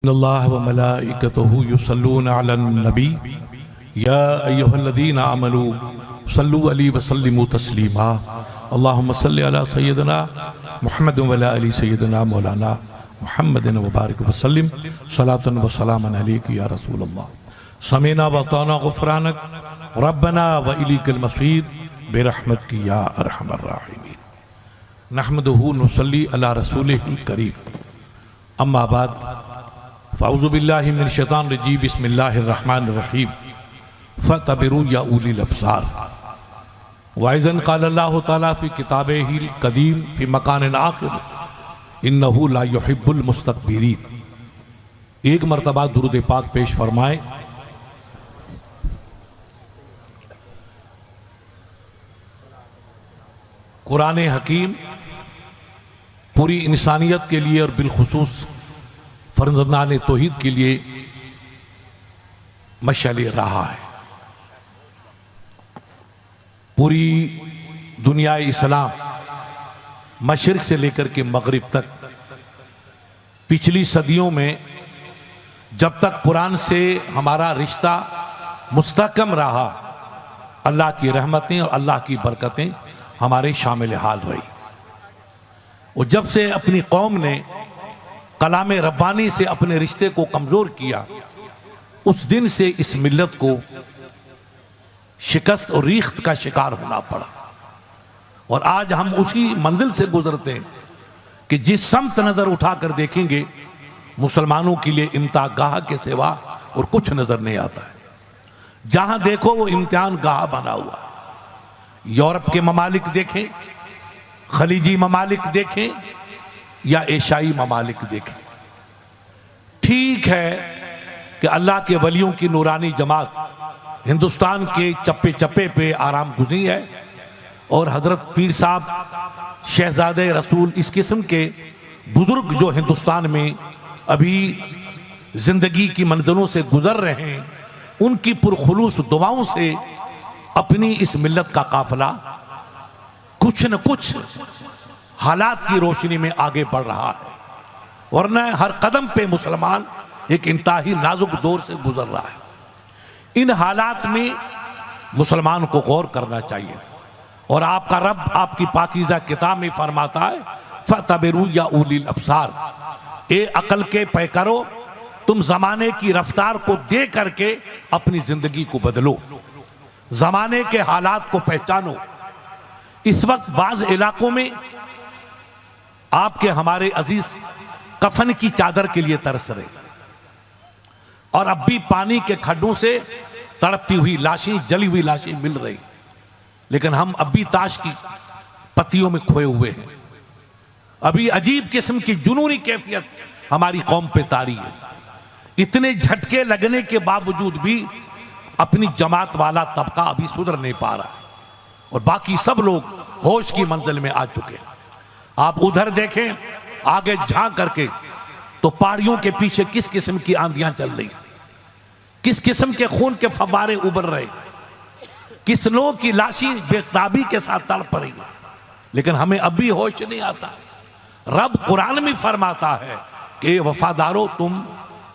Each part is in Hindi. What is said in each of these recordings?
अल्लाह व मलाइकतहु युसल्लूना अलन नबी या अय्युहल्लज़ीना आमनू सल्लु अलैहि व सल्लिमू तस्लीमा अल्लाहुम्मा सल्लि अला सय्यिदिना मुहम्मद व अला आलि सय्यिदिना मौलाना मुहम्मदिन व बारिक व सल्लिम सलातन व सलामन अलैका या रसूल अल्लाह समीना व अताना गुफ़रानक रब्बना व इलैकल मसीर बिरहमतिक या अरहमर राहिमीन नहमदुहु नुसल्ली अला रसूलिहिल करीम अम्मा बाद फ़अऊज़ु बिल्लाहि मिनश शैतानिर रजीम बिस्मिल्लाहिर रहमानिर रहीम फ़तबिरू या उलिल अब्सार वाइज़न क़ाल अल्लाहु तआला फ़ी किताबिहिल क़दीम फ़ी मकानिन आख़िर इन्नहु ला युहिब्बुल मुस्तकबिरीन। एक मरतबा दुरूद पाक पेश फरमाए। कुरान हकीम पूरी इंसानियत के लिए और बिलखुसूस फर्जंदाने तौहीद के लिए मशाल रहा है। पूरी दुनिया इस्लाम मशरिक से लेकर के मगरिब तक पिछली सदियों में जब तक कुरान से हमारा रिश्ता मुस्तहकम रहा, अल्लाह की रहमतें और अल्लाह की बरकतें हमारे शामिल हाल रही। और जब से अपनी कौम ने कलाम रब्बानी से अपने रिश्ते को कमजोर किया, उस दिन से इस मिल्लत को शिकस्त और रीख्त का शिकार होना पड़ा। और आज हम उसी मंजिल से गुजरते हैं कि जिस समत नजर उठाकर देखेंगे मुसलमानों के लिए इम्तिहान गाह के सिवा और कुछ नजर नहीं आता है। जहां देखो वो इम्तिहान गाह बना हुआ है। यूरोप के ममालिक देखें, खलीजी ममालिक देखें या एशियाई ममालिक देखें। ठीक है कि अल्लाह के वलियों की नूरानी जमात हिंदुस्तान के चप्पे चप्पे पे आराम गुज़री है और हजरत पीर साहब शहजादे रसूल इस किस्म के बुजुर्ग जो हिंदुस्तान में अभी जिंदगी की मंजिलों से गुजर रहे हैं, उनकी पुरखुलूस दुआओं से अपनी इस मिल्लत का काफिला कुछ न कुछ हालात की रोशनी में आगे बढ़ रहा है। वरना हर कदम पे मुसलमान एक इंतहाई नाजुक दौर से गुजर रहा है। इन हालात में मुसलमान को गौर करना चाहिए। और आपका रब आपकी पाकीज़ा किताब में फरमाता है फ़तबिरू या उलिल अब्सार, ए अकल के पैकरो, तुम जमाने की रफ्तार को दे करके अपनी जिंदगी को बदलो, जमाने के हालात को पहचानो। इस वक्त बाज इलाकों में आपके हमारे अजीज कफन की चादर के लिए तरस रहे और अब भी पानी के खड्डों से तड़पती हुई लाशें, जली हुई लाशें मिल रही, लेकिन हम अब भी ताश की पत्तियों में खोए हुए हैं। अभी अजीब किस्म की जुनूनी कैफियत हमारी कौम पे तारी है। इतने झटके लगने के बावजूद भी अपनी जमात वाला तबका अभी सुधर नहीं पा रहा और बाकी सब लोग होश की मंजिल में आ चुके हैं। आप उधर देखें आगे झांक करके तो पहाड़ियों के पीछे किस किस्म की आंधियां चल रही, किस किस्म के खून के फव्वारे उबर रहे, किस लोगों की लाशी बेताबी के साथ तड़प रही है, लेकिन हमें अब भी होश नहीं आता। रब कुरान में फरमाता है कि वफादारों, तुम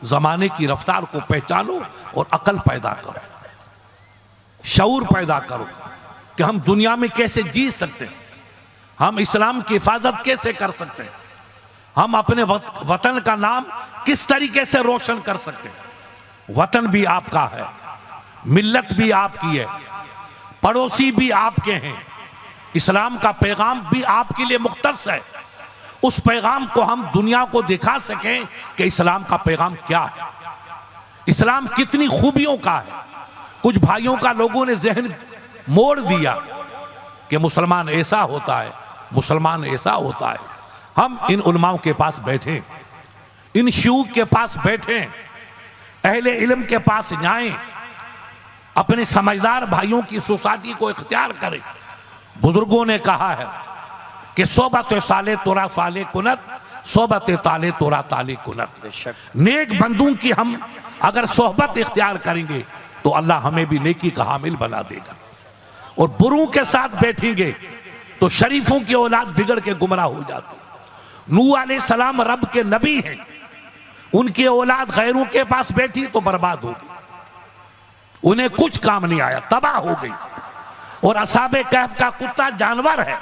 जमाने की रफ्तार को पहचानो और अकल पैदा करो, शऊर पैदा करो कि हम दुनिया में कैसे जी सकते हैं, हम इस्लाम की हिफाजत कैसे कर सकते हैं, हम अपने वतन का नाम किस तरीके से रोशन कर सकते हैं। वतन भी आपका है, मिल्लत भी आपकी है, पड़ोसी भी आपके हैं, इस्लाम का पैगाम भी आपके लिए मुख्तस है। उस पैगाम को हम दुनिया को दिखा सकें कि इस्लाम का पैगाम क्या है, इस्लाम कितनी खूबियों का है। कुछ भाइयों का लोगों ने जहन मोड़ दिया कि मुसलमान ऐसा होता है, मुसलमान ऐसा होता है। हम इन उलमाओं के पास बैठे, इन शयूख के पास बैठे, अहले इल्म के पास जाएं, अपने समझदार भाइयों की सोसाइटी को इख्तियार करें। बुजुर्गों ने कहा है कि सोबत साले तोरा साले कुनत, सोबत ताले तोरा ताले कुनत। नेक बंदों की हम अगर सोहबत इख्तियार करेंगे तो अल्लाह हमें भी नेकी का हामिल बना देगा। और बुरों के साथ बैठेंगे तो शरीफों की औलाद बिगड़ के गुमराह हो जाती। नूह अलैहिस्सलाम रब के नबी हैं, उनकी औलाद गैरों के पास बैठी तो बर्बाद हो गई, उन्हें कुछ काम नहीं आया, तबाह हो गई। और असहाबे कहफ का कुत्ता जानवर है,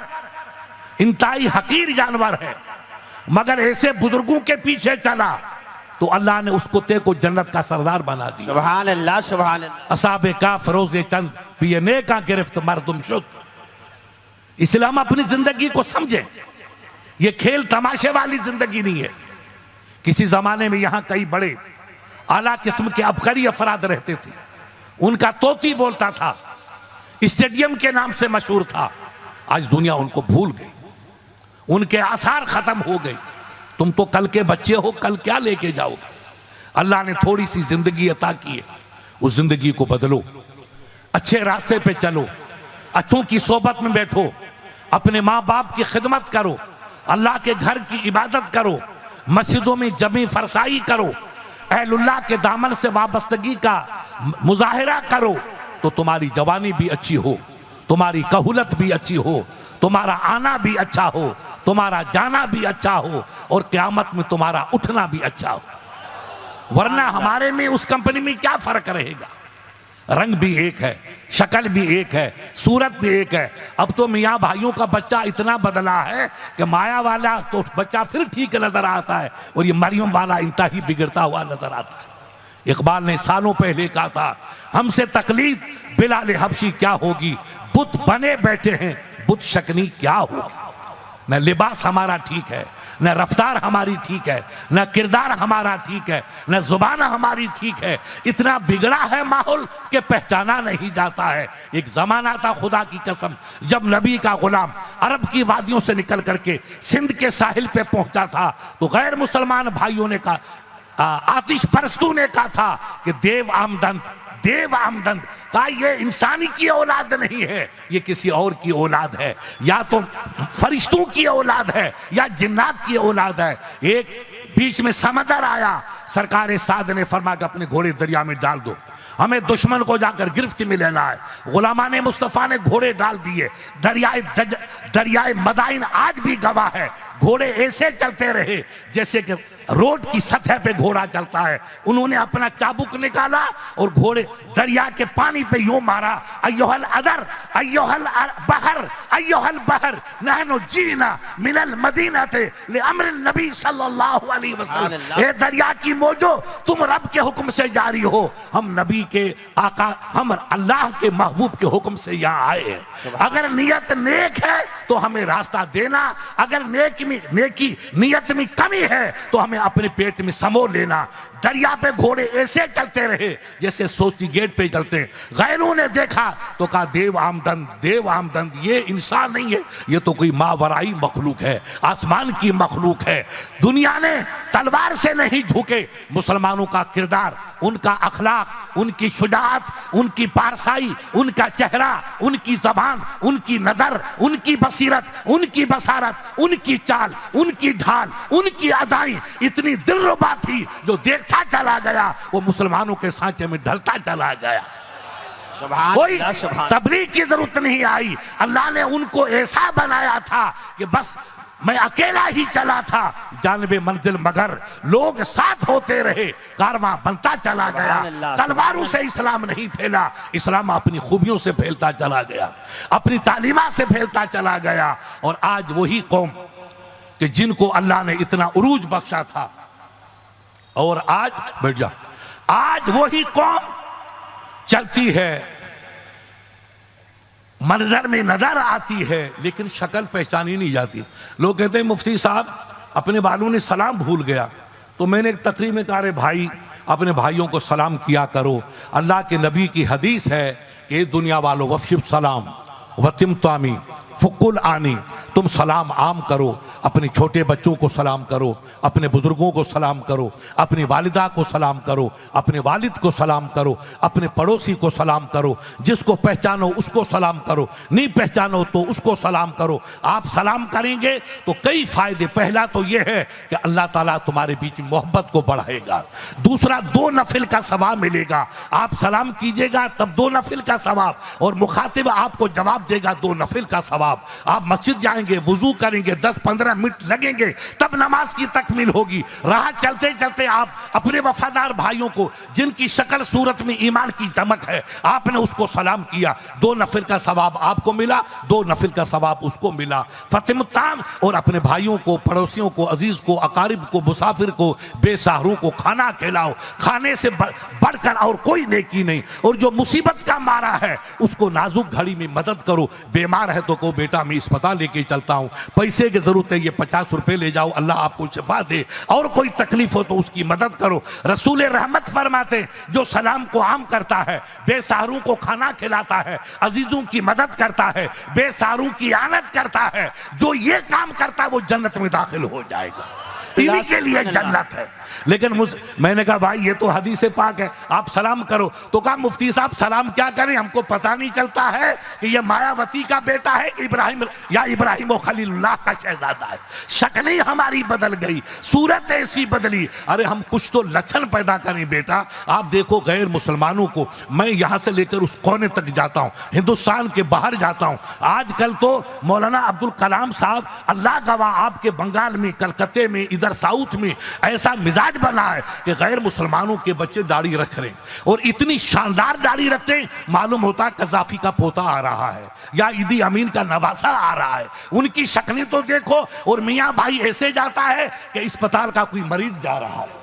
इंतहाई हकीर जानवर है, मगर ऐसे बुजुर्गों के पीछे चला तो अल्लाह ने उस कुत्ते को जन्नत का सरदार बना दिया। सुभान अल्लाह, सुभान अल्लाह। असहाबे का फरोज़े चंद पियने का गिरफ्त मर्दुम शुद। इस्लाम अपनी जिंदगी को समझे, ये खेल तमाशे वाली जिंदगी नहीं है। किसी जमाने में यहां कई बड़े आला किस्म के अबकारी अफराद रहते थे, उनका तोती बोलता था, स्टेडियम के नाम से मशहूर था। आज दुनिया उनको भूल गई, उनके आसार खत्म हो गए। तुम तो कल के बच्चे हो, कल क्या लेके जाओगे? अल्लाह ने थोड़ी सी जिंदगी अता की है, उस जिंदगी को बदलो, अच्छे रास्ते पे चलो, अच्छों की सोबत में बैठो, अपने माँ बाप की खिदमत करो, अल्लाह के घर की इबादत करो, मस्जिदों में जमी फरसाई करो, अहलुल्लाह के दामन से वाबस्तगी का मुजाहिरा करो, तो तुम्हारी जवानी भी अच्छी हो, तुम्हारी कहूलत भी अच्छी हो, तुम्हारा आना भी अच्छा हो, तुम्हारा जाना भी अच्छा हो, और क़यामत में तुम्हारा उठना भी अच्छा हो। वरना हमारे में उस कंपनी में क्या फर्क रहेगा? रंग भी एक है, शक्ल भी एक है, सूरत भी एक है। अब तो मियाँ भाइयों का बच्चा इतना बदला है कि माया वाला तो बच्चा फिर ठीक नजर आता है और ये मरियम वाला इंतहा बिगड़ता हुआ नजर आता है। इकबाल ने सालों पहले कहा था, हमसे तकलीफ बिलाल हबशी क्या होगी, बुत बने बैठे हैं, बुत शक्नी क्या होगी। न लिबास हमारा ठीक है, न रफ्तार हमारी ठीक है, न किरदार हमारा ठीक है, न जुबान हमारी ठीक है। इतना बिगड़ा है माहौल कि पहचाना नहीं जाता है। एक जमाना था, खुदा की कसम, जब नबी का गुलाम अरब की वादियों से निकल करके सिंध के साहिल पे पहुंचा था तो गैर मुसलमान भाइयों ने कहा, आतिश परस्तू ने कहा था कि देव आमदन, देव आमदन। कहा ये इंसानी की औलाद नहीं है, ये किसी और की औलाद है, या तो फरिश्तों की औलाद है या जिन्नात की औलाद है। एक बीच में समंदर आया, सरकार साद ने फरमाया कि अपने घोड़े दरिया में डाल दो, हमें दुश्मन को जाकर गिरफ्त में लेना है। गुलामाने मुस्तफ़ा ने घोड़े डाल दिए। दरियाए मदाइन आज भी गवाह है, घोड़े ऐसे चलते रहे जैसे कि रोड की सतह पे घोड़ा चलता है। उन्होंने अपना चाबुक निकाला और घोड़े दरिया के पानी पे यूं मारा, अय्युहल अदर अय्युहल बहर अय्युहल बहर नहनु जीना मिनल मदीना थे ले अम्र नबी सल्लल्लाहु अलैहि वसल्लम। ए दरिया की मौजो, तुम रब के हुक्म से जारी हो, हम नबी के आका, हम अल्लाह के महबूब के हुक्म से यहाँ आए हैं। अगर नियत नेक है तो हमें रास्ता देना, अगर नेकी नियत में कमी है तो हमें अपने पेट में समो लेना। दरिया पे घोड़े ऐसे चलते रहे जैसे सोची गेट पे चलते हैं। गैरों ने देखा तो कहा देव आमदन, देव आमदन। ये इंसान नहीं है, ये तो कोई मावराई मखलूक है, आसमान की मखलूक है। दुनिया ने तलवार से नहीं झुके। मुसलमानों का किरदार, उनका अखलाक, उनकी शुजाअत, उनकी पारसाई, उनका चेहरा, उनकी जबान, उनकी नजर, उनकी बसीरत, उनकी बसारत, उनकी चाल, उनकी ढाल, उनकी अदाएं इतनी दिलरुबा थी, जो देखता चला गया वो मुसलमानों के सांचे में ढलता चला गया। कोई तबलीग की जरूरत नहीं आई। अल्लाह ने उनको ऐसा बनाया था कि बस मैं अकेला ही चला था जानबे मंजिल, मगर लोग साथ होते रहे, कारवां बनता चला गया। तलवारों से इस्लाम नहीं फैला, इस्लाम अपनी खूबियों से फैलता चला गया, अपनी तालीमा से फैलता चला गया। और आज वही कौम कि जिनको अल्लाह ने इतना उरूज बख्शा था, और आज बैठ जा, आज वही कौम चलती है, मंजर में नजर आती है, लेकिन शक्ल पहचानी नहीं जाती। लोग कहते हैं मुफ्ती साहब अपने बालों ने सलाम भूल गया। तो मैंने एक तकरीर में कहा, रे भाई अपने भाइयों को सलाम किया करो। अल्लाह के नबी की हदीस है कि दुनिया वालों वफशिब सलाम वतिम तामी फुकुल आनी, तुम सलाम आम करो, अपने छोटे बच्चों को सलाम करो, अपने बुजुर्गों को सलाम करो, अपनी वालिदा को सलाम करो, अपने वालिद को सलाम करो, अपने पड़ोसी को सलाम करो, जिसको पहचानो उसको सलाम करो, नहीं पहचानो तो उसको सलाम करो। आप सलाम करेंगे तो कई फायदे। पहला तो यह है कि अल्लाह ताला तुम्हारे बीच में मोहब्बत को बढ़ाएगा। दूसरा, 2 नफिल का सवाब मिलेगा। आप सलाम कीजिएगा तब 2 नफिल का सवाब, और मुखातिब आपको जवाब देगा 2 नफिल का सवाब। आप मस्जिद जाएंगे, वुजू करेंगे, 10-15 मिनट लगेंगे, तब नमाज की तकमील होगी। राह चलते चलते आप अपने वफादार भाइयों को, जिनकी शक्ल सूरत में ईमान की चमक है, आपने उसको सलाम किया, 2 नफिल का सवाब आपको मिला, 2 नफिल का सवाब उसको मिला। फतिमुत्ताम, और अपने भाइयों को, पड़ोसियों को, अजीज को, अकारिब को, मुसाफिर को, बेसहारों को खाना खिलाओ। खाने से बढ़कर और कोई नेकी नहीं। और जो मुसीबत का मारा है उसको नाजुक घड़ी में मदद करो। बीमार है तो कहो बेटा मैं अस्पताल लेके चलता हूं, पैसे की जरूरत है, ये 50 रुपए ले जाओ, अल्लाह आपको शिफा दे। और कोई तकलीफ हो तो उसकी मदद करो। रसूल रहमत फरमाते, जो सलाम को आम करता है, बेसहारों को खाना खिलाता है, अजीजों की मदद करता है, बेसहारों की आनत करता है, जो ये काम करता है वो जन्नत में दाखिल हो जाएगा। इन्हीं के लिए जन्नत है। लेकिन मैंने कहा भाई ये तो हदीस पाक है, आप सलाम करो। तो कहा मुफ्ती साहब सलाम क्या करें, हमको पता नहीं चलता है कि ये मायावती का बेटा है कि इब्राहिम या इब्राहिम व खलीलुल्लाह का शहजादा है। शक्लें हमारी बदल गई, सूरत ऐसी बदली। अरे हम कुछ तो लक्षण पैदा करें बेटा। आप देखो गैर मुसलमानों को, मैं यहां से लेकर उस कोने तक जाता हूं, हिंदुस्तान के बाहर जाता हूं। आजकल तो मौलाना अब्दुल कलाम साहब, अल्लाह गवाह, आपके बंगाल में, कलकत्ते में, इधर साउथ में ऐसा मिजाज बना है कि गैर मुसलमानों के बच्चे दाढ़ी रख रहे हैं, और इतनी शानदार दाढ़ी रखते हैं, मालूम होता है कजाफी का पोता आ रहा है या ईदी अमीन का नवासा आ रहा है। उनकी शक्लें तो देखो। और मियां भाई ऐसे जाता है कि अस्पताल का कोई मरीज जा रहा है,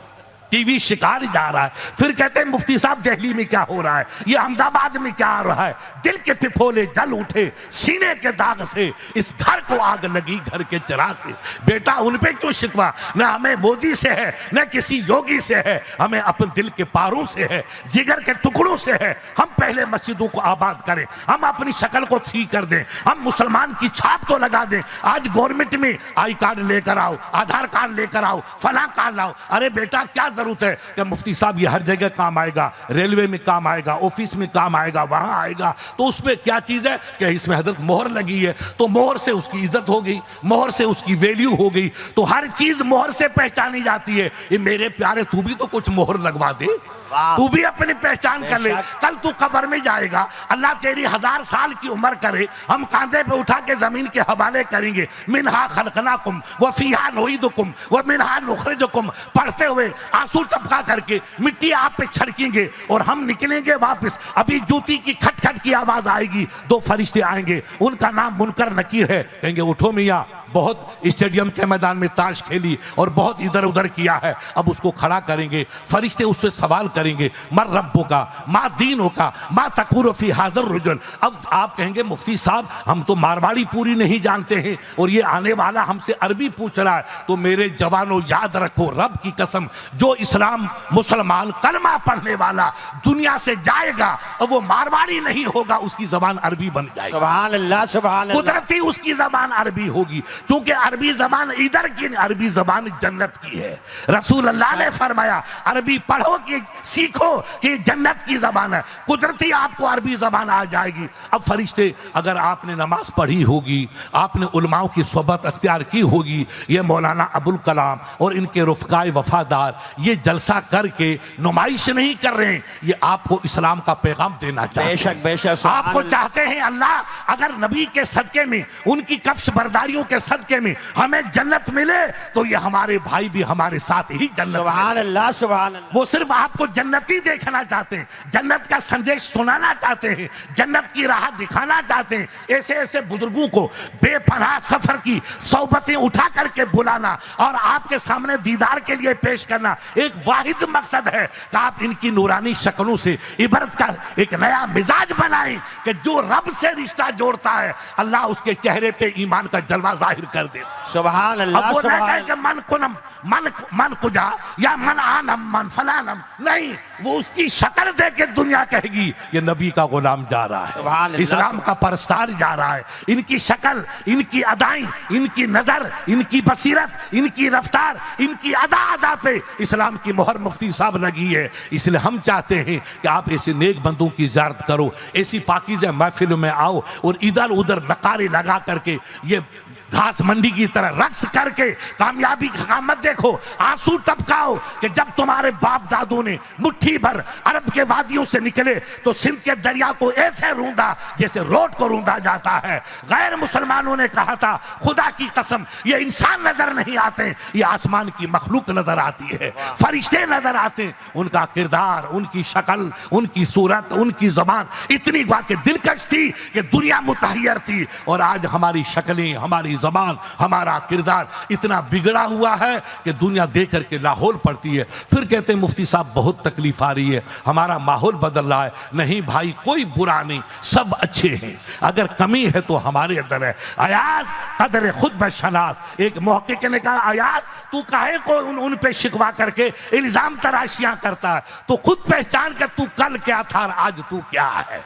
टीवी शिकार जा रहा है, फिर कहते हैं मुफ्ती साहब दिल्ली में क्या हो रहा है, ये अहमदाबाद में क्या आ रहा है। दिल के पिफोले जल उठे सीने के दाग से, इस घर को आग लगी घर के चिराग से। बेटा उन पे क्यों शिकवा, न हमें मोदी से है, न किसी योगी से है, हमें अपने दिल के पारों से है, जिगर के टुकड़ों से है। हम पहले मस्जिदों को आबाद करें, हम अपनी शक्ल को ठीक कर दें, हम मुसलमान की छाप तो लगा दें। आज गवर्नमेंट में आई कार्ड लेकर आओ, आधार कार्ड लेकर आओ, फला कार्ड लाओ। अरे बेटा क्या जरूरत है कि मुफ्ती साहब ये हर जगह काम आएगा, रेलवे में काम आएगा, ऑफिस में काम आएगा, वहां आएगा। तो उसमें क्या चीज है कि इसमें हजरत मोहर लगी है, तो मोहर से उसकी इज्जत हो गई, मोहर से उसकी वैल्यू हो गई। तो हर चीज मोहर से पहचानी जाती है। ये मेरे प्यारे तू भी तो कुछ मोहर लगवा दे, तू भी अपनी पहचान कर ले। कल तू कब्र में जाएगा, अल्लाह तेरी 1000 साल की उम्र करे, हम कांधे पे उठा के जमीन के हवाले करेंगे। मिनहा खलकनाकुम व फीहा नुईदुकुम व मिनहा नुखरिजुकुम, पढ़ते हुए आंसू टपका करके मिट्टी आप पे छिड़केंगे और हम निकलेंगे वापस। अभी जूती की खटखट की आवाज आएगी, 2 फरिश्ते आएंगे, उनका नाम मुनकर नकीर है। कहेंगे उठो मियाँ, बहुत स्टेडियम के मैदान में ताश खेली और बहुत इधर उधर किया है, अब उसको खड़ा करेंगे। फरिश्ते उससे सवाल करेंगे, मर रब्बो का, मा दीनो का, मा तकूर फी हाज़र रुजुल। अब आप कहेंगे मुफ्ती साहब हम तो मारवाड़ी पूरी नहीं जानते हैं और ये आने वाला हमसे अरबी पूछ रहा है। तो मेरे जवानों याद रखो, रब की कसम, जो इस्लाम मुसलमान कलमा पढ़ने वाला दुनिया से जाएगा और वो मारवाड़ी नहीं होगा, उसकी जबान अरबी बन जाएगी। सुभान अल्लाह, सुभान अल्लाह। कुदरती उसकी जबान अरबी होगी, क्योंकि अरबी जबान इधर की, अरबी जबान जन्नत की है। रसूल अल्लाह ने फरमाया अरबी पढ़ो कि सीखो कि जन्नत की जबान है। कुदरती आपको अरबी जबान आ जाएगी। अब फरिश्ते, अगर आपने नमाज पढ़ी होगी, आपने उलमाओं की सोहबत अख्तियार की होगी, ये मौलाना अबुल कलाम और इनके रुफ़काए वफादार ये जलसा करके नुमाइश नहीं कर रहे हैं, ये आपको इस्लाम का पैगाम देना चाहते हैं। बेशक बेशक, आपको चाहते हैं अल्लाह अगर नबी के सदके में, उनकी कफ्स बर्दारियों के सदके में हमें जन्नत मिले, तो ये हमारे भाई भी हमारे साथ ही जन्नत। सुभान अल्लाह, सुभान अल्लाह। वो सिर्फ आपको जन्नती देखना चाहते हैं, जन्नत का संदेश सुनाना चाहते हैं, जन्नत की राह दिखाना चाहते हैं। ऐसे ऐसे बुजुर्गों को बेपनाह सफर की सोबतें उठा करके बुलाना और आपके सामने दीदार के लिए पेश करना एक वाहिद मकसद है कि आप इनकी नूरानी शक्लों से इबरत का एक नया मिजाज बनाएं कि जो रब से रिश्ता जोड़ता है अल्लाह उसके चेहरे पे ईमान का जलवा जाहिर कर दे। सुभान अल्लाह, सुभान कि मन कुनम, मन कुजा या मन आनम, मन फलानम नहीं, वो उसकी शक्ल देख के दुनिया कहेगी ये नबी का गुलाम जा रहा है, इस्लाम का परस्तार जा रहा है। इनकी शक्ल, इनकी अदाएं, इनकी नजर, इनकी बसीरत, इनकी रफ्तार, इनकी अदा पे इस्लाम की मोहर मुफ्ती साहब लगी है। इसलिए हम चाहते हैं कि आप ऐसे नेक बंदों की ज़ियारत करो, ऐसी पाकीज़ा महफिलों में आओ और इधर उधर नकारे लगा करके ये घास मंडी की तरह रक्स करके कामयाबी का मत देखो, आंसू टपकाओ कि जब तुम्हारे बाप दादों ने मुट्ठी भर अरब के वादियों से निकले तो सिंध के दरिया को ऐसे रूंधा जैसे रोड को रूंधा जाता है। गैर मुसलमानों ने कहा था खुदा की कसम ये इंसान नजर नहीं आते, ये आसमान की मखलूक नजर आती है, फरिश्ते नजर आते हैं। उनका किरदार, उनकी शक्ल, उनकी सूरत, उनकी जबान इतनी वाकई दिलकश थी कि दुनिया मुतहय्यर थी। और आज हमारी शक्लें, हमारी जबान, हमारा किरदार इतना बिगड़ा हुआ है कि दुनिया देख करके लाहौल पड़ती है। फिर कहते हैं मुफ्ती साहब बहुत तकलीफ आ रही है, हमारा माहौल बदल रहा है। नहीं भाई, कोई बुरा नहीं, सब अच्छे हैं। अगर कमी है तो हमारे अंदर है। अयाज कदर खुद बशनास, एक मुहक्किक ने कहा अयाज तू काहे को उन पे शिकवा करके इल्जाम तराशियां करता है, तो खुद पहचान कर तू कल क्या था और आज तू क्या है।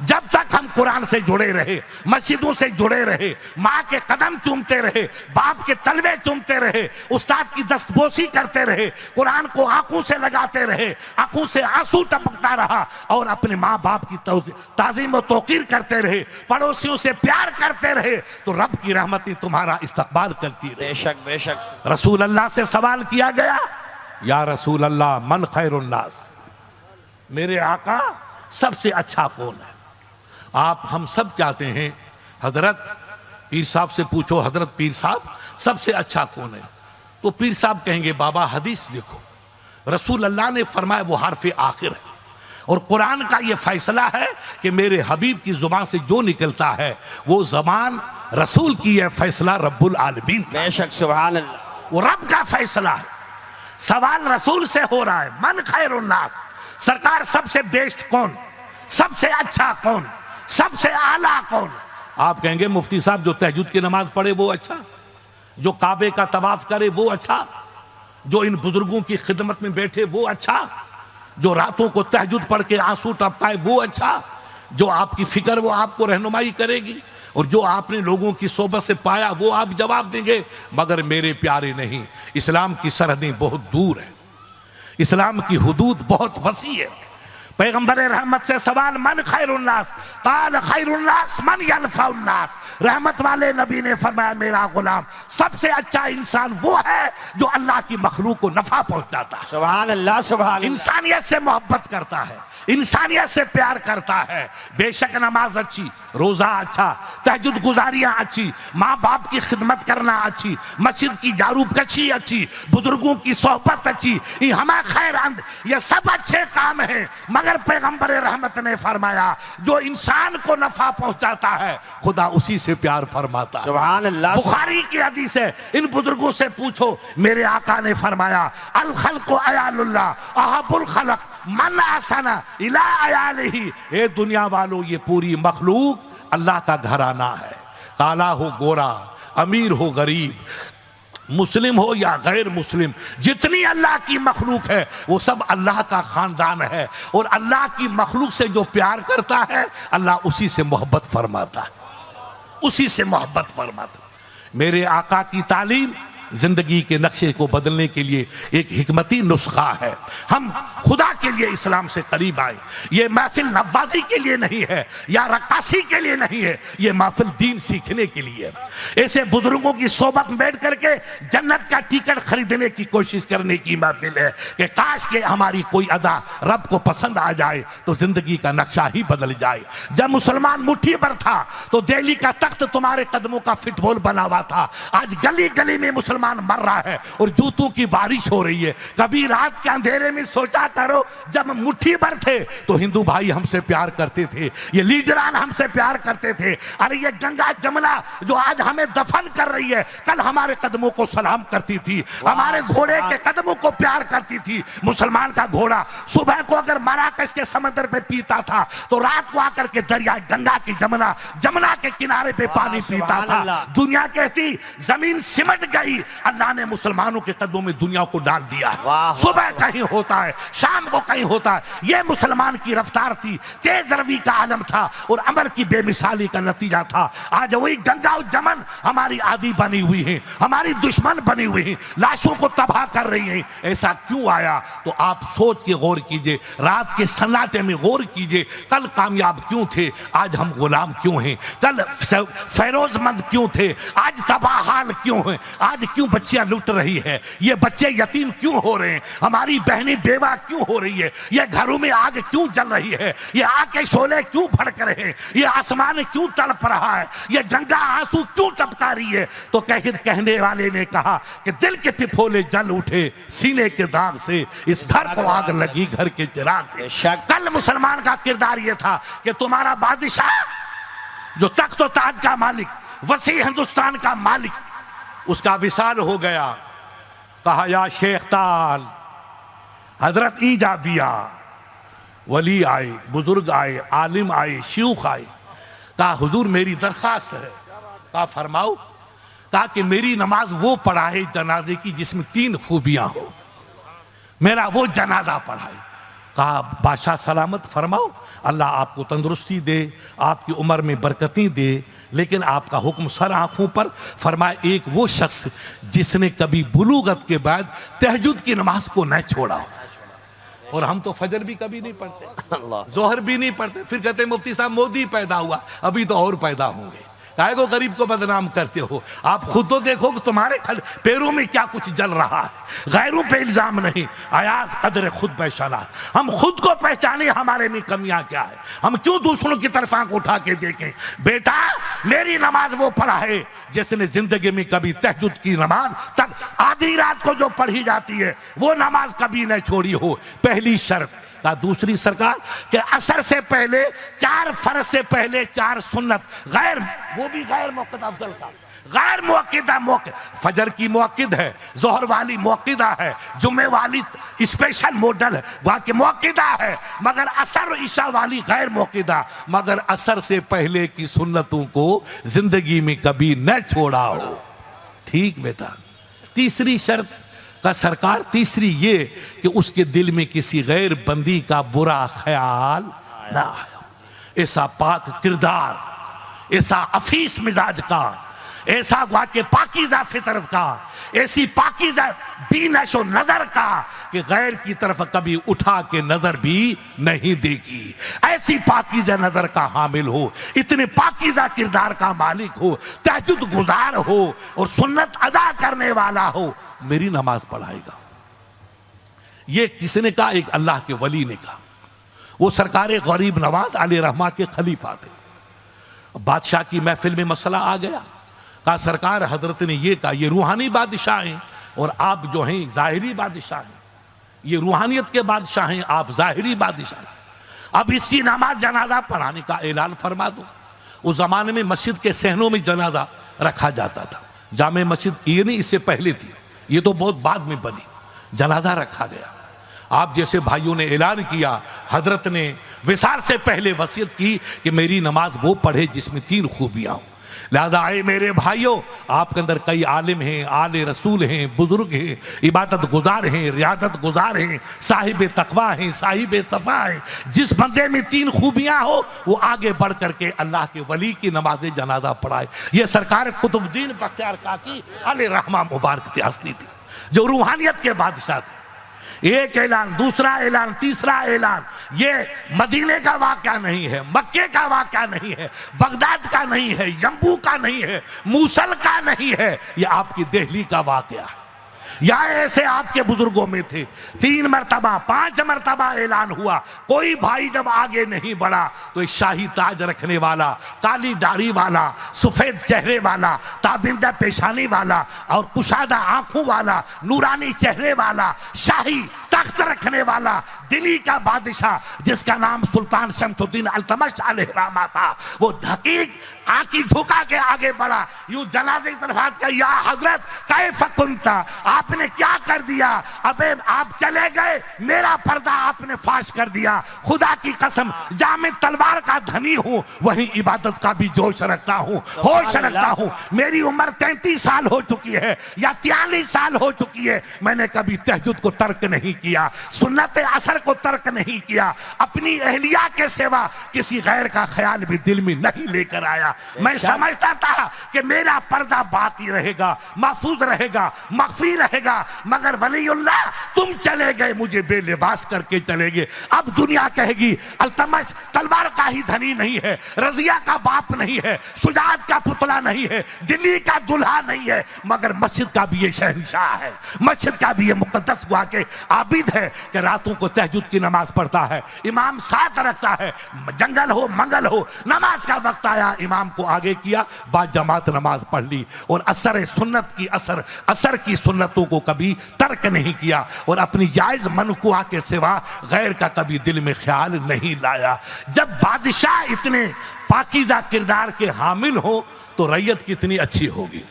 जब तक हम कुरान से जुड़े रहे, मस्जिदों से जुड़े रहे, माँ के कदम चूमते रहे, बाप के तलवे चूमते रहे, उस्ताद की दस्तबोसी करते रहे, कुरान को आंखों से लगाते रहे, आंखों से आंसू टपकता रहा और अपने माँ बाप की ताज़ीम व तौकीर करते रहे, पड़ोसियों से प्यार करते रहे, तो रब की रहमतें तुम्हारा इस्तकबाल करती रहे। बेशक बेशक। रसूल अल्लाह से सवाल किया गया, या रसूल अल्लाह मन खैरुन नास, मेरे आका सबसे अच्छा कौन है। आप हम सब चाहते हैं हजरत पीर साहब से पूछो, हजरत पीर साहब सबसे अच्छा कौन है, तो पीर साहब कहेंगे बाबा हदीस देखो, रसूल अल्लाह ने फरमाया वो हरफ आखिर है, और कुरान का ये फैसला है कि मेरे हबीब की जुबान से जो निकलता है वो जबान रसूल की है, फैसला रब्बुल आलमीन का। बेशक सुभान अल्लाह, वो रब का फैसला है। सवाल रसूल से हो रहा है, मन खैरुन नास, सरकार सबसे बेस्ट कौन, सबसे अच्छा कौन, सबसे आला कौन। आप कहेंगे मुफ्ती साहब जो तहज्जुद की नमाज पढ़े वो अच्छा, जो काबे का तवाफ करे वो अच्छा, जो इन बुजुर्गों की खिदमत में बैठे वो अच्छा, जो रातों को तहज्जुद पढ़ के आंसू टपकाए वो अच्छा, जो आपकी फिक्र वो आपको रहनुमाई करेगी, और जो आपने लोगों की सोबत से पाया वो आप जवाब देंगे। मगर मेरे प्यारे नहीं, इस्लाम की सरहदें बहुत दूर है, इस्लाम की हुदूद बहुत वसी है। पैगंबर रहमत से सवाल मन खैरुन्नास, काल खैरुन्नास मन यनफउन्नास, रहमत वाले नबी ने फरमाया मेरा गुलाम सबसे अच्छा इंसान वो है जो अल्लाह की मखलूक को नफा पहुंचाता है। सुभान अल्लाह सुभान अल्लाह। इंसानियत से मोहब्बत करता है, इंसानियत से प्यार करता है। बेशक नमाज अच्छी, रोजा अच्छा, तहज्जुद गुजारियां अच्छी, माँ बाप की खिदमत करना अच्छी, मस्जिद की जारूबकशी अच्छी, बुजुर्गों की सोहबत अच्छी, ये हमें खैर अंद, ये सब अच्छे काम हैं। मगर पैगंबर रहमत ने फरमाया जो इंसान को नफा पहुंचाता है खुदा उसी से प्यार फरमाता है। सुभान अल्लाह। बुखारी की हदीस है, इन बुजुर्गों से पूछो, मेरे आका ने फरमाया अल खल्क़ु अयालुल्लाह अहब्बुल खल्क़ मन अहसना इला अयालिही। ए दुनिया वालों, ये पूरी मखलूक अल्लाह का घराना है, काला हो गोरा, अमीर हो गरीब, मुस्लिम हो या गैर मुस्लिम, जितनी अल्लाह की मखलूक है वो सब अल्लाह का खानदान है। और अल्लाह की मखलूक से जो प्यार करता है अल्लाह उसी से मोहब्बत फरमाता है, उसी से मोहब्बत फरमाता है। मेरे आका की तालीम जिंदगी के नक्शे को बदलने के लिए एक हिकमती नुस्खा है। हम खुदा के लिए इस्लाम से करीब आए। ये महफिल नवाजी के लिए नहीं है या रक्कासी के लिए नहीं है, ये महफिल दीन सीखने के लिए। ऐसे बुजुर्गों की सोबत में बैठ करके जन्नत का टिकट खरीदने की कोशिश करने की महफिल है कि काश के हमारी कोई अदा रब को पसंद आ जाए तो जिंदगी का नक्शा ही बदल जाए। जब मुसलमान मुट्ठी पर था तो दिल्ली का तख्त तुम्हारे कदमों का फुटबॉल बना हुआ था। आज गली गली में मुसलमान मर रहा है और जूतों की बारिश हो रही है। कभी रात के अंधेरे में सोचा करो, जब मुट्ठी भर थे तो हिंदू भाई हमसे प्यार करते थे, ये लीडरान हमसे प्यार करते थे। अरे ये गंगा जमुना जो आज हमें दफन कर रही है कल हमारे कदमों को सलाम करती थी, हमारे घोड़े के कदमों को प्यार करती थी। मुसलमान का घोड़ा सुबह को अगर मराकश के समंदर पे पीता था तो रात को आकर के दरिया गंगा की जमुना के किनारे पे पानी पीता था। दुनिया कहती जमीन सिमट गई, अल्लाह ने मुसलमानों के कदमों में दुनिया को डाल दिया है। वाह, सुबह कहीं होता है, शाम को कहीं होता है। यह मुसलमान की रफ्तार थी, तेज रवी का आलम था और अमर की बेमिसाली का नतीजा था। आज वही गंगा और जमन हमारी आदि बनी हुई है, हमारी दुश्मन बनी हुई है, लाशों को तबाह कर रही है। ऐसा क्यों आया? तो आप सोच के गौर कीजिए, रात के सन्नाटे में गौर कीजिए। कल कामयाब क्यों थे, आज हम गुलाम क्यों हैं? कल फैरोजमंद क्यों थे, आज तबाह हाल क्यों है? आज क्यों बच्चियां लुट रही है? ये बच्चे यतीम क्यों हो रहे हैं? हमारी बहनें बेवा क्यों हो रही है? ये घरों में आग क्यों जल रही है? ये आग के शोले क्यों भड़क रहे हैं? ये आसमान क्यों तड़प रहा है? ये गंगा आंसू क्यों टपका रही है? तो कहने वाले ने कहा कि दिल के पिफोले जल उठे सीने के दाग से, इस घर को आग लगी घर के चिराग से। कल मुसलमान का किरदार यह था कि तुम्हारा बादशाह जो तख्त और ताज का मालिक, वसी हिंदुस्तान का मालिक, उसका विसाल हो गया। कहा या शेख ताल, हजरत ईजाबिया, वली आए, बुजुर्ग आए, आलिम आए, शयूख आए। कहा हुजूर मेरी दरखास्त है। कहा फरमाओ। कहा कि मेरी नमाज वो पढ़ाए जनाजे की जिसमें 3 खूबियां हो, मेरा वो जनाजा पढ़ाए। कहा बादशाह सलामत, फरमाओ। अल्लाह आपको तंदुरुस्ती दे, आपकी उम्र में बरकतें दे, लेकिन आपका हुक्म सर आंखों पर। फरमाए एक वो शख्स जिसने कभी बुलूगत के बाद तहज्जुद की नमाज को न छोड़ा हो। और हम तो फजर भी कभी नहीं पढ़ते, जोहर भी नहीं पढ़ते, फिर कहते मुफ्ती साहब मोदी पैदा हुआ, अभी तो और पैदा होंगे। काहे को गरीब को बदनाम करते हो? आप खुद तो देखो कि तुम्हारे पैरों में क्या कुछ जल रहा है। गैरों पे इल्जाम नहीं, अयाज कदर खुद पहचाना। हम खुद को पहचाने हमारे में कमियां क्या है। हम क्यों दूसरों की तरफ आंख उठा के देखें? बेटा मेरी नमाज वो पढ़ा है जिसने जिंदगी में कभी तहज्जुद की नमाज तक आधी रात को जो पढ़ी जाती है वो नमाज कभी न छोड़ी हो। पहली शर्त। का दूसरी सरकार के असर से पहले 4 फर्ज से पहले 4 सुन्नत, गैर वो भी गैर मुअक्कदा, अफजल साहब गैर मुअक्कदा, फजर की मुअक्कद है, जोहर वाली मुअक्कदा है, जुम्मे वाली स्पेशल मॉडल है, वहां की मुअक्कदा है, मगर असर और ईशा वाली गैर मुअक्कदा। मगर असर से पहले की सुन्नतों को जिंदगी में कभी न छोड़ा हो। ठीक बेटा। तीसरी शर्त का सरकार, तीसरी ये कि उसके दिल में किसी गैर बंदी का बुरा ख्याल ना आए। ऐसा पाक किरदार, ऐसा अफीस मिजाज का, ऐसा वाक़े पाकीज़ा फितरत का, ऐसी पाकीज़ा बीनशो नजर का कि गैर की तरफ कभी उठा के नजर भी नहीं देखी। ऐसी पाकीज़ा नजर का हामिल हो, इतने पाकीज़ा किरदार का मालिक हो, तहज्जुद गुजार हो और सुन्नत अदा करने वाला हो, मेरी नमाज पढ़ाएगा। ये किसने कहा? एक अल्लाह के वली ने कहा। वो सरकार गरीब नवाज अली रहमा के खलीफा थे। बादशाह की महफिल में मसला आ गया। कहा सरकार हजरत ने ये कहा ये रूहानी बादशाह हैं और आप जो हैं जाहिरी बादशाह हैं। ये रूहानियत के बादशाह हैं, आप जाहिरी बादशाह हैं। अब इसकी नमाज जनाजा पढ़ाने का ऐलान फरमा दो। उस जमाने में मस्जिद के सहनों में जनाजा रखा जाता था। जामे मस्जिद ये नहीं, इससे पहले थी, ये तो बहुत बाद में बनी। जनाजा रखा गया। आप जैसे भाइयों ने ऐलान किया, हजरत ने विसार से पहले वसीयत की कि मेरी नमाज वो पढ़े जिसमें 3 खूबियां हो। लिहाजा आए मेरे भाइयों, आपके अंदर कई आलिम हैं, आले रसूल हैं, बुजुर्ग हैं, इबादत गुजार हैं, रियादत गुजार हैं, साहिब तकवा हैं, साहिब सफ़ा हैं। जिस बंदे में 3 खूबियां हो वो आगे बढ़ करके अल्लाह के वली की नमाज जनाजा पढ़ाए। ये सरकार कुतुबुद्दीन बख्तियार काकी अली रहमा मुबारक की हस्ती थी, जो रूहानियत के बादशाह थे। एक ऐलान, दूसरा ऐलान, तीसरा ऐलान। ये मदीने का वाक़या नहीं है, मक्के का वाक़या नहीं है, बगदाद का नहीं है, यंबू का नहीं है, मूसल का नहीं है, ये आपकी दिल्ली का वाक़या है। या ऐसे आपके बुजुर्गों में थे 3 मरतबा 5 मरतबा ऐलान हुआ, कोई भाई जब आगे नहीं बढ़ा तो एक शाही ताज रखने वाला, काली दाढ़ी वाला, सफेद चेहरे वाला, ताबिंदा पेशानी वाला और कुशादा आंखों वाला, नूरानी चेहरे वाला, शाही तख्त रखने वाला, दिल्ली का बादशाह जिसका नाम सुल्तान शमसुद्दीन अल्तमश अलैहिर्रहमा था, वो हकीक आंखी झुका के आगे बढ़ा, यूं जनाजे की तरफ हाथ किया, या हजरत कैफ कुंता, आप आपने क्या कर दिया? अबे आप चले गए, मेरा पर्दा आपने फाश कर दिया। खुदा की कसम, जहां मैं तलवार का धनी हूं वहीं इबादत का भी जोश रखता हूं, होश रखता हूं। मेरी उम्र 33 साल हो चुकी है या 43 साल हो चुकी है, मैंने कभी तहज्जुद को तर्क नहीं किया, सुन्नत असर को तर्क नहीं किया, अपनी अहलिया के सिवा किसी गैर का ख्याल भी दिल में नहीं लेकर आया। मैं समझता था कि मेरा पर्दा बाकी रहेगा, महफूज रहेगा, मखफी रहेगा, मगर वलीउल्लाह तुम चले गए, मुझे बेलिबास करके चले गए। अब दुनिया कहेगी अल्तमश तलवार का ही धनी नहीं है, रजिया का बाप नहीं है, शुजात का पुतला नहीं है, दिल्ली का दुल्हा नहीं है, मगर मस्जिद का भी ये शहंशाह है, मस्जिद का भी ये मुकद्दस हुआ के आबिद है कि रातों को तहज्जुद की नमाज पढ़ता है, इमाम साथ रखता है, जंगल हो मंगल हो, नमाज का वक्त आया इमाम को आगे किया, बाद जमात नमाज पढ़ ली और असर सुन्नत की असर की सुन्नतों को कभी तर्क नहीं किया और अपनी जायज मनकुआ के सिवा गैर का कभी दिल में ख्याल नहीं लाया। जब बादशाह इतने पाकीज़ा किरदार के हामिल हो तो रैयत कितनी अच्छी होगी।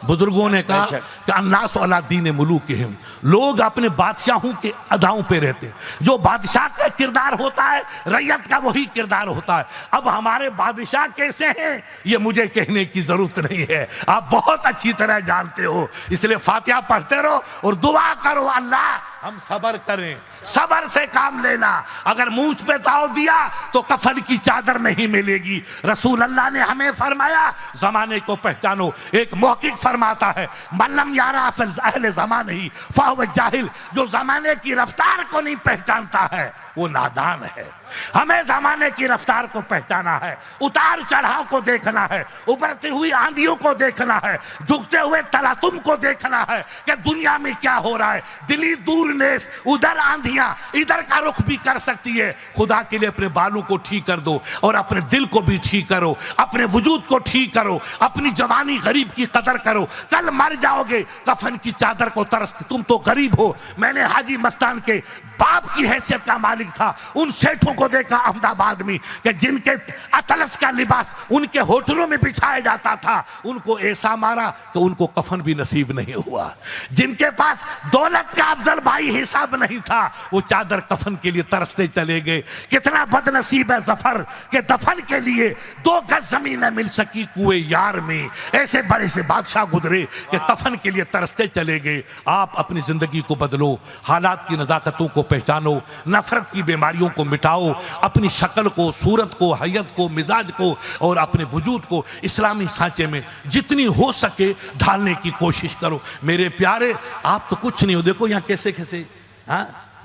बुजुर्गों ने कहा कि अन्नास अला दीन मुलूकिहिम, लोग अपने बादशाहों के अदाओं पे रहते हैं। जो बादशाह का किरदार होता है रैयत का वही किरदार होता है। अब हमारे बादशाह कैसे हैं ये मुझे कहने की जरूरत नहीं है, आप बहुत अच्छी तरह जानते हो। इसलिए फातिहा पढ़ते रहो और दुआ करो अल्लाह हम सबर करें, सबर से काम लेना। अगर मूंछ पे ताव दिया तो कफन की चादर नहीं मिलेगी। रसूल अल्लाह ने हमें फरमाया जमाने को पहचानो। एक मुहक्किक फरमाता है मल्लम यारा फिल अहले ज़माने ही फहुव जाहिल, जो जमाने की रफ्तार को नहीं पहचानता है वो नादान है। हमें जमाने की रफ्तार को पहचाना है, उतार चढ़ाव को देखना है, उभरती हुई आंधियों को देखना है, झुकते हुए तलातुम को देखना है कि दुनिया में क्या हो रहा है। दिली दूर नेस, उधर आंधियां, इधर का रुख भी कर सकती है। खुदा के लिए अपने बालों को ठीक कर दो और अपने दिल को भी ठीक करो, अपने वजूद को ठीक करो, अपनी जवानी गरीब की कदर करो। कल मर जाओगे, कफन की चादर को तरसते, तुम तो गरीब हो। मैंने हाजी मस्तान के बाप की हैसियत का मालिक था, उन सेठों को देखा अहमदाबाद में कि जिनके अतलस का लिबास उनके होटलों में बिछाया जाता था, उनको ऐसा मारा कि उनको कफन भी नसीब नहीं हुआ। जिनके पास दौलत का अफजल भाई हिसाब नहीं था, वो चादर कफन के लिए तरसते चले गए। कितना बदनसीब है जफर के दफन के लिए 2 गज जमीन मिल सकी कुएं यार में। ऐसे बड़े से बादशाह गुजरे कि कफन के लिए तरसते चले गए। आप अपनी जिंदगी को बदलो, हालात की नजाकतों को पहचानो, नफरत की बीमारियों को मिटाओ, अपनी शक्ल को, सूरत को, हैयत को, मिजाज को और अपने वजूद को इस्लामी सांचे में जितनी हो सके ढालने की कोशिश करो। मेरे प्यारे, आप तो कुछ नहीं हो, देखो यहाँ कैसे कैसे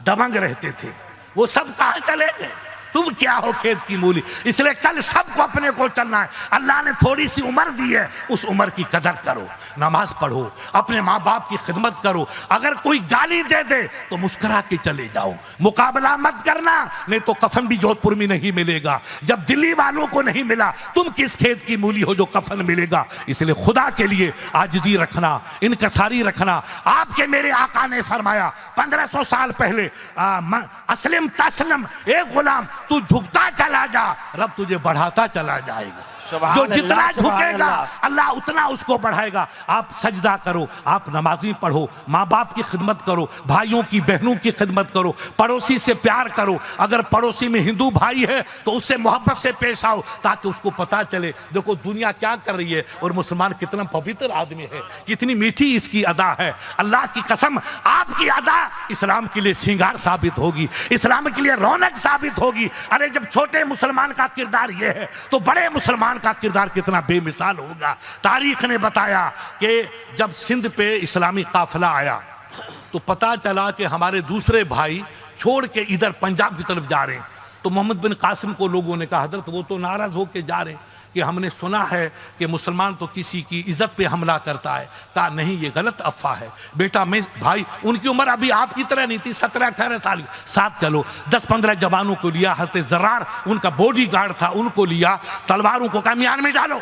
दबंग रहते थे, वो सब कहाँ चले गए। तुम क्या हो खेत की मूली। इसलिए कल सबको अपने को चलना है। अल्लाह ने थोड़ी सी उम्र दी है, उस उम्र की कदर करो, नमाज पढ़ो, अपने माँ बाप की खिदमत करो। अगर कोई गाली दे दे तो मुस्कुरा के चले जाओ, मुकाबला मत करना, नहीं तो कफन भी जोधपुर में नहीं मिलेगा। जब दिल्ली वालों को नहीं मिला, तुम किस खेत की मूली हो जो कफन मिलेगा। इसलिए खुदा के लिए आजिज़ी रखना, इनकसारी रखना। आपके मेरे आका ने फरमाया 1500 साल पहले, अस्लिम तस्लिम, एक गुलाम तू झुकता चला जा, रब तुझे बढ़ाता चला जाएगा। जो जितना झुकेगा अल्लाह उतना उसको बढ़ाएगा। आप सजदा करो, आप नमाज़ी पढ़ो, माँ बाप की खिदमत करो, भाइयों की बहनों की खिदमत करो, पड़ोसी से प्यार करो। अगर पड़ोसी में हिंदू भाई है तो उससे मोहब्बत से पेश आओ ताकि उसको पता चले देखो दुनिया क्या कर रही है और मुसलमान कितना पवित्र आदमी है, कितनी मीठी इसकी अदा है। अल्लाह की कसम, आपकी अदा इस्लाम के लिए श्रृंगार साबित होगी, इस्लाम के लिए रौनक साबित होगी। अरे जब छोटे मुसलमान का किरदार ये है तो बड़े मुसलमान का किरदार कितना बेमिसाल होगा। तारीख ने बताया कि जब सिंध पे इस्लामी काफिला आया तो पता चला कि हमारे दूसरे भाई छोड़ के इधर पंजाब की तरफ जा रहे हैं। तो मोहम्मद बिन कासिम को लोगों ने कहा हजरत वो तो नाराज होके जा रहे हैं कि हमने सुना है कि मुसलमान तो किसी की इज्जत पे हमला करता है। कहा नहीं, ये गलत अफवाह है बेटा। मैं भाई, उनकी उम्र अभी आपकी तरह नहीं थी, 17-18 साल। साथ चलो, 10-15 जवानों को लिया, हज़रत ज़रार उनका बॉडी गार्ड था, उनको लिया, तलवारों को कहा म्यान में डालो।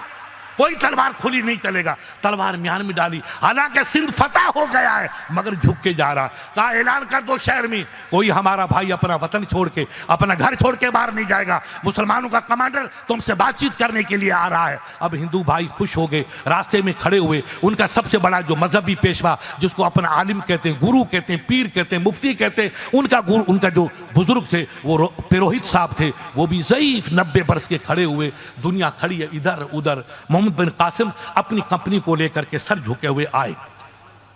कोई तलवार खुली नहीं चलेगा। तलवार म्यान में डाली, हालांकि सिंध फतह हो गया है मगर झुक के जा रहा। कहा ऐलान कर दो शहर में कोई हमारा भाई अपना वतन छोड़ के, अपना घर छोड़ के बाहर नहीं जाएगा। मुसलमानों का कमांडर तुमसे बातचीत करने के लिए आ रहा है। अब हिंदू भाई खुश हो गए, रास्ते में खड़े हुए। उनका सबसे बड़ा जो मजहबी पेशवा, जिसको अपना आलिम कहते हैं, गुरु कहते हैं, पीर कहते हैं, मुफ्ती कहते हैं, उनका गुरु, उनका जो बुजुर्ग थे वो पुरोहित साहब थे, वो भी ज़ईफ 90 बरस के खड़े हुए। दुनिया खड़ी है इधर उधर। मोहम्मद बिन कासिम अपनी कंपनी को लेकर के सर झुके हुए आए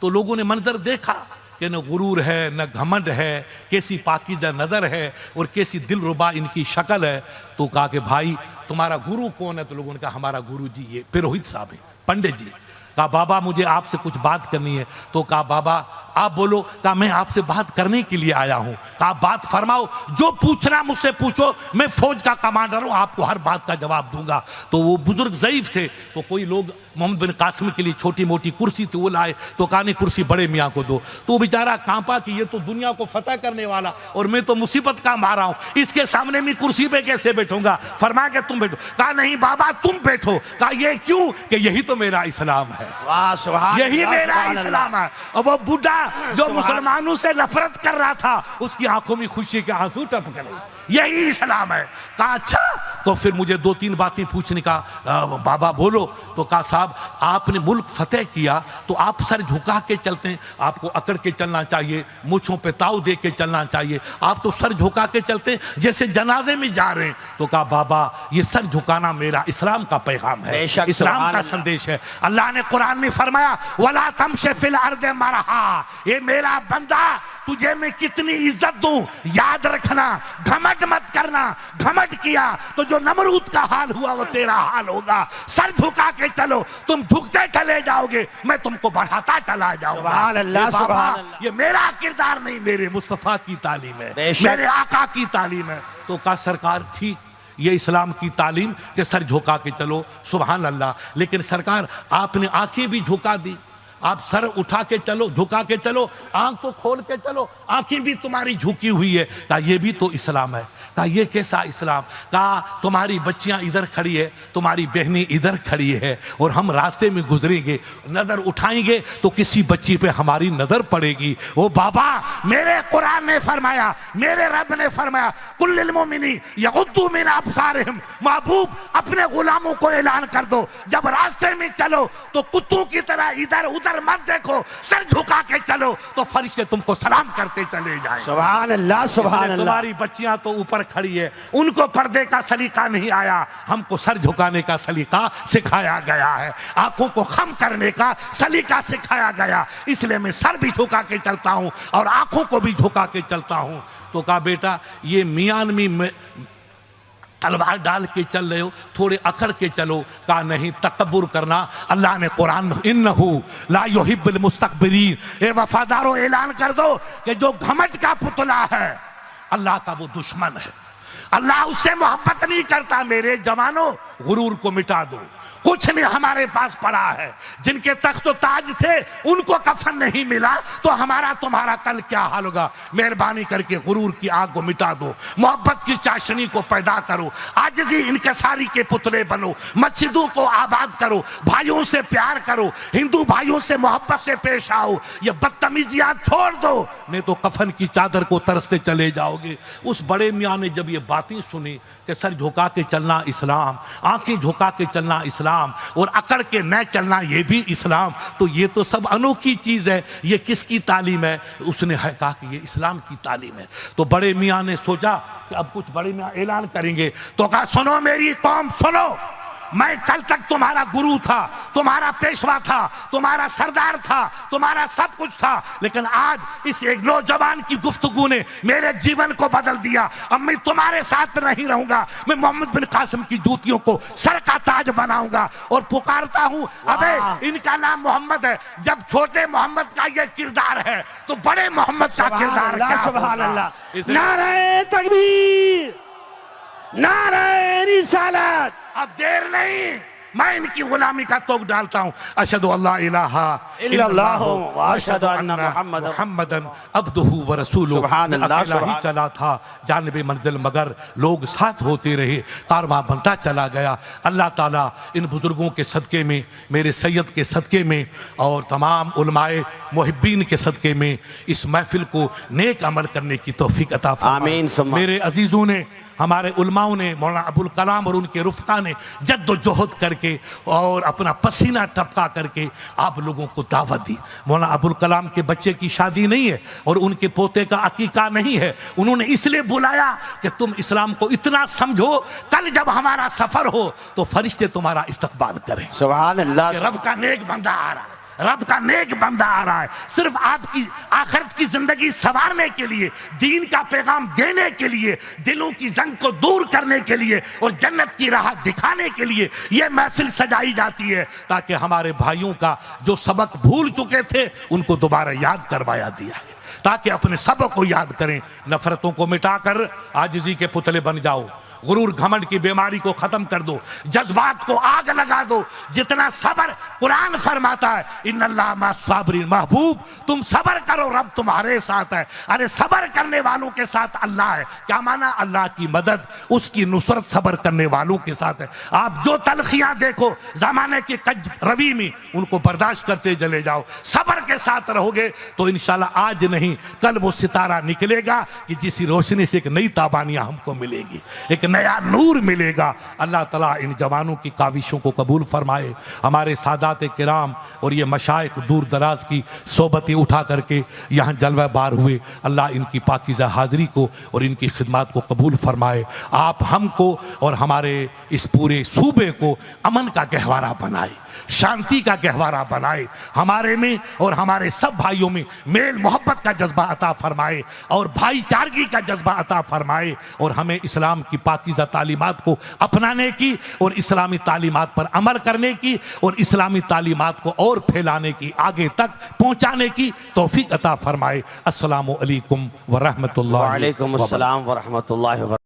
तो लोगों ने मंजर देखा कि न गुरूर है न घमंड है, कैसी पाकीज़ा नज़र है और कैसी दिलरुबा इनकी शक्ल है। तो कहा कि भाई तुम्हारा गुरु कौन है? तो लोगों ने कहा हमारा गुरु जी ये पुरोहित साहब है, पंडित जी। कहा बाबा मुझे आपसे कुछ बात करनी है। तो कहा बाबा आप बोलो। कहा मैं आपसे बात करने के लिए आया हूं। कहा बात फरमाओ, जो पूछना मुझसे पूछो, मैं फौज का कमांडर हूं, आपको हर बात का जवाब दूंगा। तो वो बुजुर्ग ज़ईफ थे, तो कोई लोग मोहम्मद बिन कासिम के लिए छोटी मोटी कुर्सी थी वो लाए, तो कहा नहीं कुर्सी बड़े मियाँ को दो। तो बेचारा कांपा कि ये तो दुनिया को फतह करने वाला और मैं तो मुसीबत का मारा हूं, इसके सामने मैं कुर्सी पे कैसे बैठूंगा? फरमा के तुम बैठो। कहा नहीं बाबा तुम बैठो। कहा ये क्यों? कि यही तो मेरा इस्लाम है, वाह सुभान, यही मेरा सुभान इस्लाम है। और वो बुढ़ा जो मुसलमानों से नफरत कर रहा था, उसकी आंखों में खुशी के आंसू टपक गए, यही इस्लाम है। कहा अच्छा, तो फिर मुझे 2-3 बातें पूछने का। बाबा बोलो। तो कहा साहब आपने मुल्क फतेह किया तो आप सर झुका के चलते हैं, आपको अकड़ के चलना चाहिए, मुछों पे ताव दे के चलना चाहिए, आप तो सर झुका के चलते हैं जैसे जनाजे में जा रहे हैं। तो कहा बाबा ये सर झुकाना मेरा इस्लाम का पैगाम है, इस्लाम का संदेश है। अल्लाह ने कुरान में फरमाया वला तमशि फिल अर्द मरहा, ये मेरा बंदा तुझे मैं कितनी इज्जत दूं, याद रखना, घमंड मत करना। घमंड किया तो जो नमरूद का हाल हुआ वो तेरा हाल होगा। सर झुका के चलो, तुम झुकते चले जाओगे, मैं तुमको बढ़ाता चला जाऊंगा। सुभान अल्लाह, सुभान अल्लाह। ये मेरा किरदार नहीं, मेरे मुस्तफा की तालीम है, मेरे आका की तालीम है। तो कहा सरकार ठीक ये इस्लाम की तालीम के सर झुका के चलो, सुभान अल्लाह। लेकिन सरकार आपने आंखें भी झुका दी, आप सर उठा के चलो, झुका के चलो, आंख तो खोल के चलो, आंखें भी तुम्हारी झुकी हुई है। कहा ये भी तो इस्लाम है। कहा ये कैसा इस्लाम? कहा तुम्हारी बच्चियां इधर खड़ी है, तुम्हारी बहनें इधर खड़ी है और हम रास्ते में गुजरेंगे, नजर उठाएंगे तो किसी बच्ची पे हमारी नजर पड़ेगी। ओ बाबा मेरे कुरान ने फरमाया, मेरे रब ने फरमाया कुल्लिल मोमिनी यगुद्दू मिन अब्सारिहिम। महबूब अपने गुलामों को ऐलान कर दो जब रास्ते में चलो तो कुत्तों की तरह इधर उधर मत देखो, सर झुका के चलो तो फरिश्ते तुमको सलाम करते चले जाए। सुभान अल्लाह, सुभान अल्लाह। तुम्हारी बच्चियां तो ऊपर खड़ी है, उनको पर्दे का सलीका नहीं आया, हमको सर झुकाने का सलीका सिखाया गया है, आंखों को खम करने का सलीका सिखाया गया। इसलिए मैं सर भी झुका के चलता हूं और आंखों को भी झुका के चलता हूं। तो कहा बेटा ये मियानवी में तलवार डाल के चल रहे हो, थोड़े अकड़ के चलो। कहा नहीं तकब्बुर करना, अल्लाह ने कुरान इन्नहु ला युहिब्बुल मुस्तकबिरीन, ए वफादारों ऐलान कर दो कि जो घमंड का पुतला है अल्लाह का वो दुश्मन है, अल्लाह उससे मोहब्बत नहीं करता। मेरे जवानों गुरूर को मिटा दो, कुछ नहीं हमारे पास पड़ा है। जिनके तख्त और ताज थे उनको कफन नहीं मिला तो हमारा तुम्हारा कल क्या हाल होगा। मेहरबानी करके गुरूर की आग को मिटा दो, मोहब्बत की चाशनी को पैदा करो, आजिज़ी इनकसारी के पुतले बनो, मस्जिदों को आबाद करो, भाइयों से प्यार करो, हिंदू भाइयों से मोहब्बत से पेश आओ। ये बदतमीजियां छोड़ दो, नहीं तो कफन की चादर को तरसते चले जाओगे। उस बड़े मियाँ ने जब ये बातें सुनी कि सर झुका के चलना इस्लाम, आंखें झुका के चलना इस्लाम और अकड़ के न चलना ये भी इस्लाम, तो ये तो सब अनोखी चीज है, ये किसकी तालीम है? उसने है कहा कि ये इस्लाम की तालीम है। तो बड़े मियाँ ने सोचा कि अब कुछ बड़े मियाँ ऐलान करेंगे। तो कहा सुनो मेरी कौम सुनो, मैं कल तक तुम्हारा गुरु था, तुम्हारा पेशवा था, तुम्हारा सरदार था, तुम्हारा सब कुछ था, लेकिन आज इस एक नौजवान की गुफ्तगू ने मेरे जीवन को बदल दिया। अब मैं तुम्हारे साथ नहीं रहूंगा, मैं मोहम्मद बिन कासिम की जूतियों को सर का ताज बनाऊंगा और पुकारता हूं अबे इनका नाम मोहम्मद है। जब छोटे मोहम्मद का ये किरदार है तो बड़े मोहम्मद का किरदार क्या होगा? सुभान अल्लाह। नारे तकबीर, नारे रिसालत। अब देर नहीं, मैं इनकी गुलामी का तोक डालता हूँ। अशहदु अल्ला इलाहा इल्लल्लाहु व अशहदु अन्ना मुहम्मदन अब्दुहु व रसूलुहु। सुभान अल्लाह, अकेला ही चला था जानिबे मंजिल, मगर लोग साथ होते रहे, कारवां बनता चला गया। अल्लाह ताला इन बुजुर्गों के सदके में, मेरे सैयद के सदके में और तमाम उलमाए मुहिब्बीन के सदके में इस महफिल को नेक अमल करने की तौफीक अता फरमाए। आमीन सुम्मा। मेरे अजीजों ने, हमारे उलमाओं ने, मौलाना अबुल कलाम और उनके रुफ़का ने जद्दोजहद करके और अपना पसीना टपका करके आप लोगों को दावत दी। मौलाना अबुल कलाम के बच्चे की शादी नहीं है और उनके पोते का अकीका नहीं है। उन्होंने इसलिए बुलाया कि तुम इस्लाम को इतना समझो, कल जब हमारा सफर हो तो फरिश्ते तुम्हारा इस्तकबाल करें। सुभान अल्लाह। रब का नेक बंदा आ रहा है, रब का नेक बंदा आ रहा है, सिर्फ आपकी आखिरत की जिंदगी संवारने के लिए, दीन का पैगाम देने के लिए, दिलों की जंग को दूर करने के लिए और जन्नत की राह दिखाने के लिए यह महफिल सजाई जाती है, ताकि हमारे भाइयों का जो सबक भूल चुके थे उनको दोबारा याद करवाया दिया है, ताकि अपने सबक को याद करें। नफरतों को मिटाकर आजिज़ी के पुतले बन जाओ, गुरूर घमंड की बीमारी को खत्म कर दो, जज्बात को आग लगा दो। जितना सबर, कुरान फरमाता है इन्नल्लाह मस्साबिरीन, महबूब तुम सबर करो, रब तुम्हारे साथ है। अरे सबर करने वालों के साथ अल्लाह है। क्या माना? अल्लाह की मदद, उसकी नुसरत सबर करने वालों के साथ है। आप जो तलखियां देखो जमाने के कज रवि में, उनको बर्दाश्त करते चले जाओ। सबर के साथ रहोगे तो इंशाल्लाह आज नहीं कल वो सितारा निकलेगा कि जिस रोशनी से एक नई ताबानियां हमको मिलेगी, एक नया नूर मिलेगा। अल्लाह ताला इन जवानों की काविशों को कबूल फरमाए। हमारे सादात किराम और ये मशाइख दूर दराज की सोबतें उठा करके यहाँ जलवा बार हुए, अल्लाह इनकी पाकीज़ा हाज़िरी को और इनकी खिदमत को कबूल फरमाए। आप हमको और हमारे इस पूरे सूबे को अमन का गहवारा बनाए, शांति का गहवारा बनाए। हमारे में और हमारे सब भाइयों में मेल मोहब्बत का जज्बा अता फरमाए और भाईचारगी का जज्बा अता फरमाए और हमें इस्लाम की पाकीज़ा तालीमात को अपनाने की और इस्लामी तालीमात पर अमल करने की और इस्लामी तालीमात को और फैलाने की, आगे तक पहुंचाने की तौफीक अता फरमाए। अस्सलामु अलैकुम व रहमतुल्लाहि वालेकुम अस्सलाम व रहमतुल्लाहि व